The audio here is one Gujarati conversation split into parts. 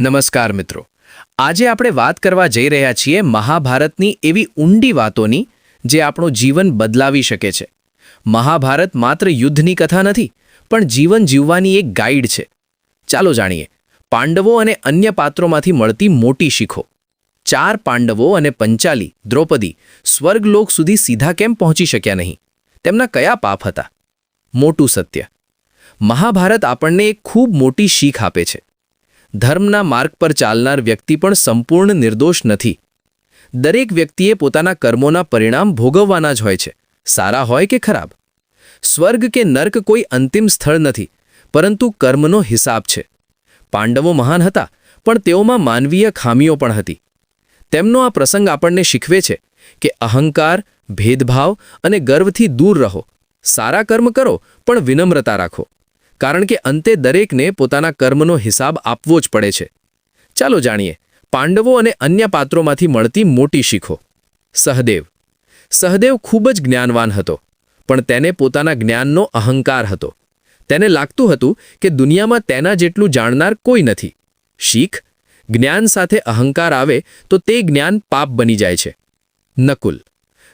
નમસ્કાર મિત્રો, આજે આપણે વાત કરવા જઈ રહ્યા છીએ મહાભારતની એવી ઊંડી વાતોની જે આપણું જીવન બદલાવી શકે છે. મહાભારત માત્ર યુદ્ધની કથા નથી, પણ જીવન જીવવાની એક ગાઈડ છે. ચાલો જાણીએ પાંડવો અને અન્ય પાત્રોમાંથી મળતી મોટી શીખો. 4 પાંડવો અને પંચાલી દ્રૌપદી સ્વર્ગલોક સુધી સીધા કેમ પહોંચી શક્યા નહીં? તેમના કયા પાપ હતા? મોટું સત્ય. મહાભારત આપણને એક ખૂબ મોટી શીખ આપે છે. ધર્મના માર્ગ પર ચાલનાર વ્યક્તિ પણ સંપૂર્ણ નિર્દોષ નથી. દરેક વ્યક્તિએ પોતાના કર્મોના પરિણામ ભોગવવાના જ હોય છે, સારા હોય કે ખરાબ. સ્વર્ગ કે નર્ક કોઈ અંતિમ સ્થળ નથી, પરંતુ કર્મનો હિસાબ છે. પાંડવો મહાન હતા, પણ તેઓમાં માનવીય ખામીઓ પણ હતી. તેમનો આ પ્રસંગ આપણને શીખવે છે કે અહંકાર, ભેદભાવ અને ગર્વથી દૂર રહો. સારા કર્મ કરો, પણ વિનમ્રતા રાખો, કારણ કે અંતે દરેકને પોતાના કર્મનો હિસાબ આપવો જ પડે છે. ચાલો જાણીએ પાંડવો અને અન્ય પાત્રોમાંથી મળતી મોટી શીખો. સહદેવ ખૂબ જ જ્ઞાનવાન હતો, પણ તેને પોતાના જ્ઞાનનો અહંકાર હતો. તેને લાગતું હતું કે દુનિયામાં તેના જેટલું જાણનાર કોઈ નથી. શીખ: જ્ઞાન સાથે અહંકાર આવે તો તે જ્ઞાન પાપ બની જાય છે.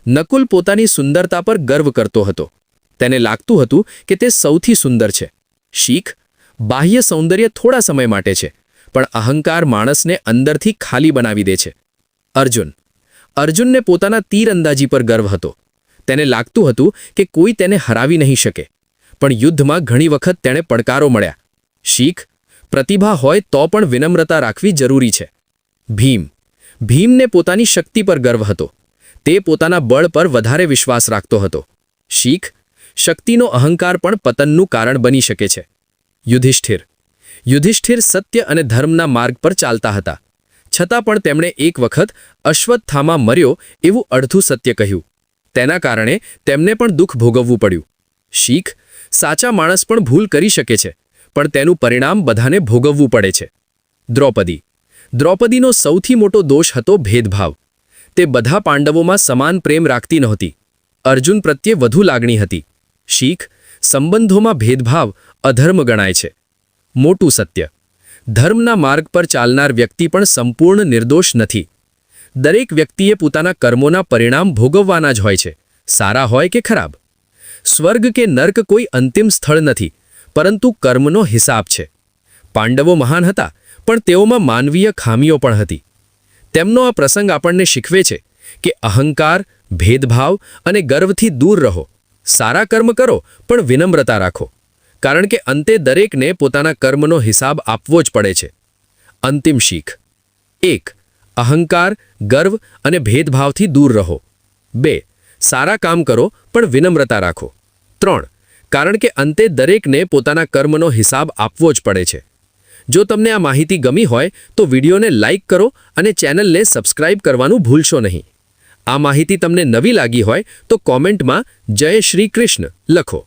નકુલ પોતાની સુંદરતા પર ગર્વ કરતો હતો. તેને લાગતું હતું કે તે સૌથી સુંદર છે. શીખ: બાહ્ય સૌંદર્ય થોડા સમય માટે છે, પણ અહંકાર માણસને અંદરથી ખાલી બનાવી દે છે. અર્જુનને પોતાના તીરંદાજી પર ગર્વ હતો. તેને લાગતું હતું કે કોઈ તેને હરાવી નહીં શકે, પણ યુદ્ધમાં ઘણી વખત તેણે પડકારો મળ્યા. શીખ: પ્રતિભા હોય તો પણ વિનમ્રતા રાખવી જરૂરી છે. ભીમને પોતાની શક્તિ પર ગર્વ હતો. તે પોતાના બળ પર વધારે વિશ્વાસ રાખતો હતો. શીખ: શક્તિનો અહંકાર પણ પતનનું કારણ બની શકે છે. યુધિષ્ઠિર સત્ય અને ધર્મના માર્ગ પર ચાલતા હતા, છતાં પણ તેમણે એક વખત અશ્વત્થામા મર્યો એવું અડધું સત્ય કહ્યું. તેના કારણે તેમને પણ દુઃખ ભોગવવું પડ્યું. શીખ: સાચા માણસ પણ ભૂલ કરી શકે છે, પણ તેનું પરિણામ બધાને ભોગવવું પડે છે. દ્રૌપદીનો સૌથી મોટો દોષ હતો ભેદભાવ. તે બધા પાંડવોમાં સમાન પ્રેમ રાખતી નહોતી. અર્જુન પ્રત્યે વધુ લાગણી હતી. શીખ: સંબંધોમાં ભેદભાવ અધર્મ ગણાય છે. મોટું સત્ય: ધર્મના માર્ગ પર ચાલનાર વ્યક્તિ પણ સંપૂર્ણ નિર્દોષ નથી. દરેક વ્યક્તિએ પોતાના કર્મોના પરિણામ ભોગવવાના જ હોય છે, સારા હોય કે ખરાબ. સ્વર્ગ કે નર્ક કોઈ અંતિમ સ્થળ નથી, પરંતુ કર્મનો હિસાબ છે. પાંડવો મહાન હતા, પણ તેઓમાં માનવીય ખામીઓ પણ હતી. તેમનો આ પ્રસંગ આપણને શીખવે છે કે અહંકાર, ભેદભાવ અને ગર્વથી દૂર રહો. સારા કર્મ કરો, પણ વિનમ્રતા રાખો, કારણ કે અંતે દરેકને પોતાના કર્મનો હિસાબ આપવો જ પડે છે. અંતિમ શીખ: 1. અહંકાર, ગર્વ અને ભેદભાવથી દૂર રહો. 2. સારા કામ કરો, પણ વિનમ્રતા રાખો. 3. કારણ કે અંતે દરેકને પોતાના કર્મનો હિસાબ આપવો જ પડે છે. જો તમને આ માહિતી ગમી હોય તો વિડીયોને લાઇક કરો અને ચેનલને સબસ્ક્રાઇબ કરવાનું ભૂલશો નહીં. આ માહિતી તમને નવી લાગી હોય તો કોમેન્ટમાં જય શ્રી કૃષ્ણ લખો.